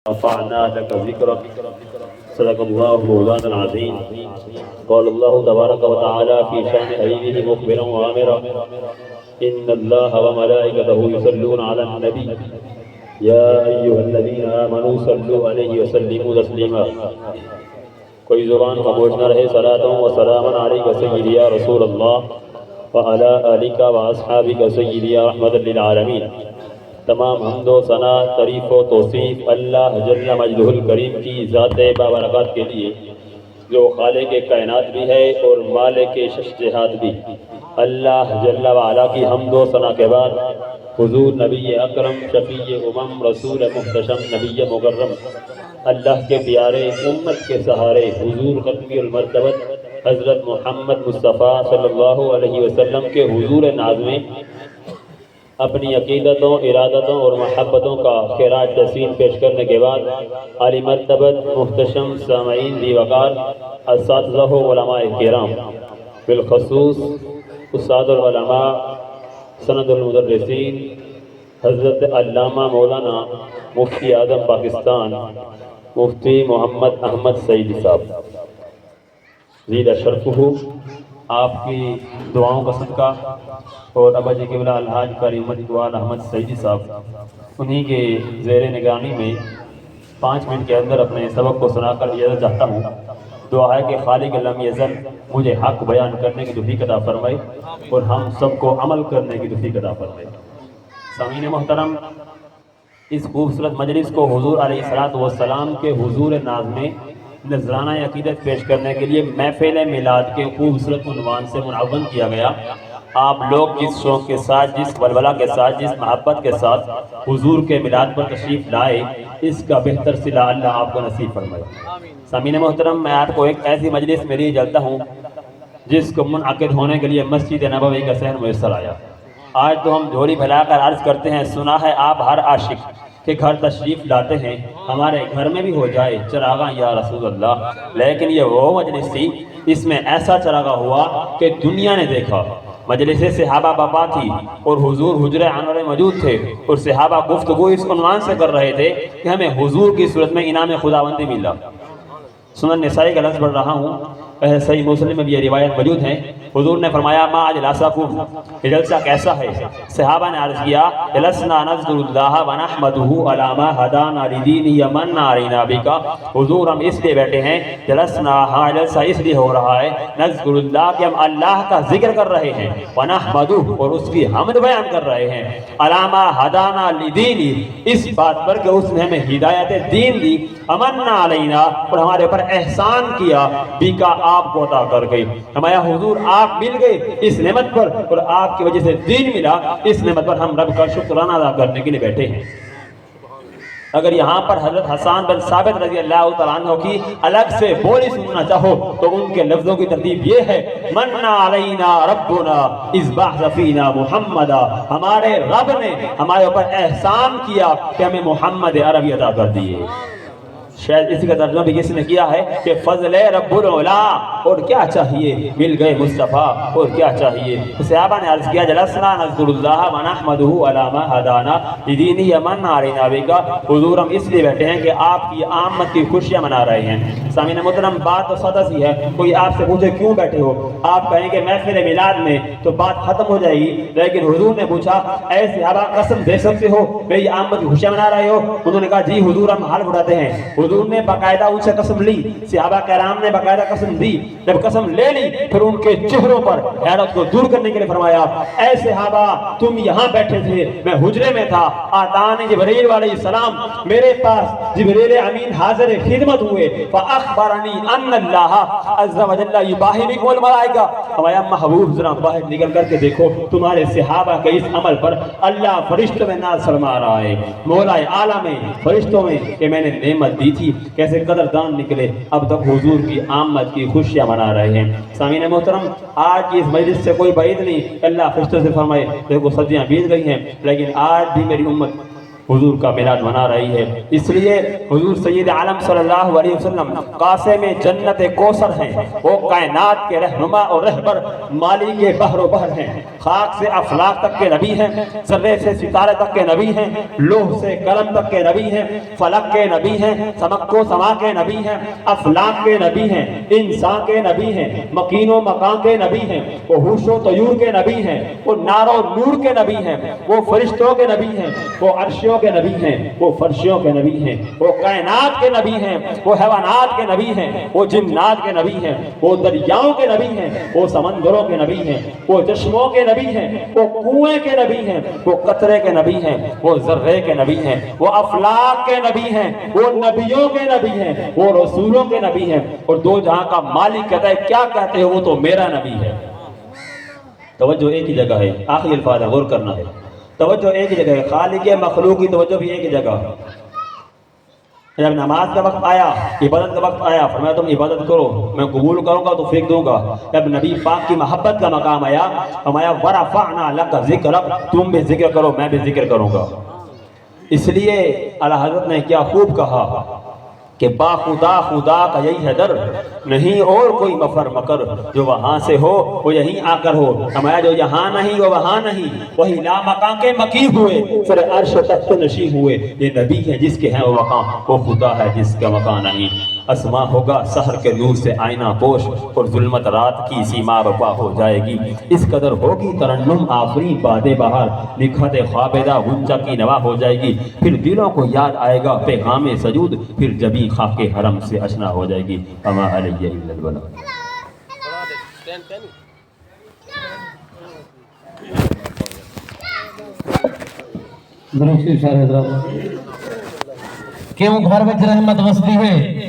رفعنا لك ذكرك صدق الله مولانا العظيم. قال الله تبارك وتعالى في شأن حبيبه مخبرا وآمرا إن الله وملائكته يصلون على النبي يا أيها الذين آمنوا صلوا عليه وسلموا تسليما. کوئی زبان خاموش نہ رہے. صلاۃ و سلام علیک سیدی یا رسول اللہ وعلی آلک و اصحابک سیدی یا رحمت للعالمین. تمام حمد و ثنا تعریف و توصیف اللہ جل مجدہ الکریم کی ذات بابرکات کے لیے جو خالق کائنات بھی ہے اور مالک شش جہات بھی. اللہ جل وعلا کی حمد و ثنا کے بعد حضور نبی اکرم شفیع امم رسول محتشم نبی مکرم اللہ کے پیارے امت کے سہارے حضور ختمی المرتبت حضرت محمد مصطفیٰ صلی اللہ علیہ وسلم کے حضور ناز میں اپنی عقیدتوں ارادتوں اور محبتوں کا خراج تحسین پیش کرنے کے بعد عالی مرتبت محتشم سامعین ذی وقار اساتذہ و علماء کرام بالخصوص استاد العلماء سند المدرسین حضرت علامہ مولانا مفتی اعظم پاکستان مفتی محمد احمد سعیدی صاحب زیدہ شرفہ، آپ کی دعاؤں کا صدقہ اور ابا جی قبلہ الحاج قاری محمد اقبال احمد سعیدی صاحب انہی کے زیر نگرانی میں 5 منٹ کے اندر اپنے سبق کو سنا کر اجازت چاہتا ہوں. دعا ہے کہ خالق لم یزل مجھے حق بیان کرنے کی توفیق عطا فرمائے اور ہم سب کو عمل کرنے کی توفیق عطا فرمائے. سامعین محترم، اس خوبصورت مجلس کو حضور علیہ السلام کے حضور ناز میں نذرانہ عقیدت پیش کرنے کے لیے محفل میلاد کے خوبصورت عنوان سے منعون کیا گیا. آپ لوگ جس شوق کے ساتھ، جس ولولہ کے ساتھ، جس محبت کے ساتھ حضور کے میلاد پر تشریف لائے، اس کا بہتر صلہ اللہ آپ کو نصیب فرمائے. سامعین محترم، میں آپ کو ایک ایسی مجلس میں لیے چلتا ہوں جس کو منعقد ہونے کے لیے مسجد نبوی کا صحن میسر آیا. آج تو ہم جھولی پھیلا کر عرض کرتے ہیں، سنا ہے آپ ہر عاشق کے گھر تشریف لاتے ہیں، ہمارے گھر میں بھی ہو جائے چراغاں یا رسول اللہ. لیکن یہ وہ مجلس تھی، اس میں ایسا چراغاں ہوا کہ دنیا نے دیکھا. مجلس صحابہ بابا تھی اور حضور حجرہ انور موجود تھے اور صحابہ گفتگو اس عنوان سے کر رہے تھے کہ ہمیں حضور کی صورت میں انعام خداوندی ملا. سنن نسائی کا لفظ پڑھ رہا ہوں، صحیح مسلم میں بھی یہ روایت موجود ہے. حضور نے فرمایا ما اجلاسکم، یہ جلسہ کیسا ہے؟ صحابہ نے عرض کیا جلسنا نذکر اللہ ونحمدہ علی ما ہدانا لدینہ من علینا بکا. حضور ہم اس لیے بیٹھے ہیں، جلسنا ہاں جلسہ اس لیے ہو رہا ہے نذکر اللہ کہ ہم اللہ کا ذکر کر رہے ہیں، ونحمدہ اور اس کی حمد بیان کر رہے ہیں، علی ما ہدانا لدینہ اس بات پر کہ اس نے ہمیں ہدایت دین دی، امن علینا اور ہمارے اوپر احسان کیا، بکا آپ کو عطا کر گئی. ہمارا حضور آپ مل گئے اس نعمت پر اور آپ کی وجہ سے دین ملا. اس نعمت پر ہم رب کا شکرانہ ادا کرنے کے لیے بیٹھے ہیں. اگر یہاں پر حضرت حسان بن ثابت رضی اللہ تعالیٰ عنہ کی الگ سے بولی سننا چاہو تو ان کے لفظوں کی ترتیب یہ ہے، من علینا ربنا اذ بعث فینا محمدا، ہمارے رب نے ہمارے اوپر احسان کیا کہ ہمیں محمد عربی عطا کر دیے. شاید اسی کا ترجمہ بھی کسی نے کیا ہے کہ فضل رب العلا، اور کیا چاہیے، مل گئے مصطفیٰ، اور کیا چاہیے. صحابہ نے عرض کیا جلسنا نذکر اللہ ونحمدہ علی ما ہدانا لدینہ من علینا بکا. حضور ہم اس لیے بیٹھے ہیں کہ آپ کی آمد کی خوشیاں منا رہے ہیں. سامعین محترم، بات تو سادہ سی ہے. کوئی آپ سے پوچھے کیوں بیٹھے ہو، آپ کہیں کہ محفل میلاد میں تو بات ختم ہو جائے گی. لیکن حضور نے پوچھا اے صحابہ قسم دے سکتے ہو میری آمد کی خوشیاں منا رہے ہو؟ انہوں نے کہا جی حضور ہم حال اٹھاتے ہیں. حضور نے باقاعدہ ان سے قسم لی، صحابہ کرام نے باقاعدہ قسم دی. جب قسم لے لی پھر ان کے چہروں پر حیرت کو دور کرنے کے لیے فرمایا اے صحابہ تم یہاں بیٹھے تھے، میں حجرے میں تھا، آتانی جبریل علیہ السلام میرے پاس جبریل امین حاضر خدمت ہوئے، فاخبرنی ان اللہ عز و جل یباہی بکم الملائکہ. ہمارا محبوب ذرا باہر نکل کر کے دیکھو تمہارے صحابہ کے اس عمل پر اللہ فرشتوں میں ناز فرما رہا ہے. مولا اعلیٰ میں فرشتوں میں کہ میں نے نعمت دی تھی، کیسے قدردان نکلے، اب تک حضور کی آمد کی خوشیاں منا رہے ہیں. سامعین محترم، آج کی اس مجلس سے کوئی بعید نہیں، اللہ فرشتوں سے فرمائے دیکھو صدیاں بیت گئی ہیں لیکن آج بھی میری امت حضور کا میلاد منا رہی ہے۔ اس لیے حضور سید عالم صلی اللہ علیہ وسلم قاسم جنت کوثر ہیں، وہ کائنات کے رہنما اور رہبر، مالی کے بحر و بحر ہیں، خاک سے افلاک تک کے نبی ہیں، ذرے سے ستارے تک کے نبی ہیں، لوح سے قلم تک کے نبی ہیں، فلک کے نبی ہیں، سمک و سما کے نبی ہیں، افلاک کے نبی ہیں، انسان کے نبی ہیں، مکین و مکان کے نبی ہیں، وہ ہوش و طیور کے نبی ہیں، وہ نار و نور کے نبی ہیں، وہ فرشتوں کے نبی ہیں، وہ عرشیوں کے نبی ہیں، وہ فرشیوں کے نبی ہیں، وہ کائنات کے نبی ہیں، وہ حیوانات کے نبی ہیں، وہ جنات کے نبی ہیں، وہ دریاؤں کے نبی ہیں، وہ سمندروں کے نبی ہیں، وہ چشموں کے نبی ہیں، وہ کنویں کے نبی ہیں، وہ قطرے کے نبی ہیں، وہ ذرے کے نبی ہیں، وہ افلاک کے نبی ہیں، وہ نبیوں کے نبی ہیں، وہ رسولوں کے نبی ہیں، اور دو جہاں کا مالک کہتا ہے کیا کہتے ہو وہ تو میرا نبی ہے۔ توجہ ایک ہی جگہ ہے، آخری الفاظ ہے، غور کرنا ہے، توجہ ایک ہی جگہ ہے، خالق مخلوق کی توجہ بھی ایک ہی جگہ۔ جب نماز کا وقت آیا، عبادت کا وقت آیا، فرمایا تم عبادت کرو، میں قبول کروں گا تو پھینک دوں گا۔ جب نبی پاک کی محبت کا مقام آیا، فرمایا وَرَفَعْنَا لَكَ ذِكْرَكَ، تم بھی ذکر کرو میں بھی ذکر کروں گا۔ اس لیے اعلیٰ حضرت نے کیا خوب کہا کہ با خدا خدا کا یہی ہے در، نہیں اور کوئی مفر مکر، جو وہاں سے ہو وہ یہیں آ کر ہو۔ ہمارا جو یہاں نہیں وہ وہاں نہیں، وہی لا مکان کے مکی ہوئے، سر عرش تخت نشی ہوئے۔ یہ نبی ہے جس کے ہیں وہ مقام، وہ خدا ہے جس کا مکان نہیں۔ اسما ہوگا سحر کے نور سے آئینہ پوش، اور ظلمت رات کی سیما رفع ہو جائے گی۔ اس قدر ہوگی ترنم آفری باد بہار، نکھت خوابدہ غنچہ کی نوا ہو جائے گی۔ پھر دلوں کو یاد آئے گا پیغام سجود، پھر جبیں خاک حرم سے اشنا ہو جائے گی۔ وما علیہ الا البلاغ۔ درود سارے حضرات کیوں گھر وچ رحمت وسدی ہے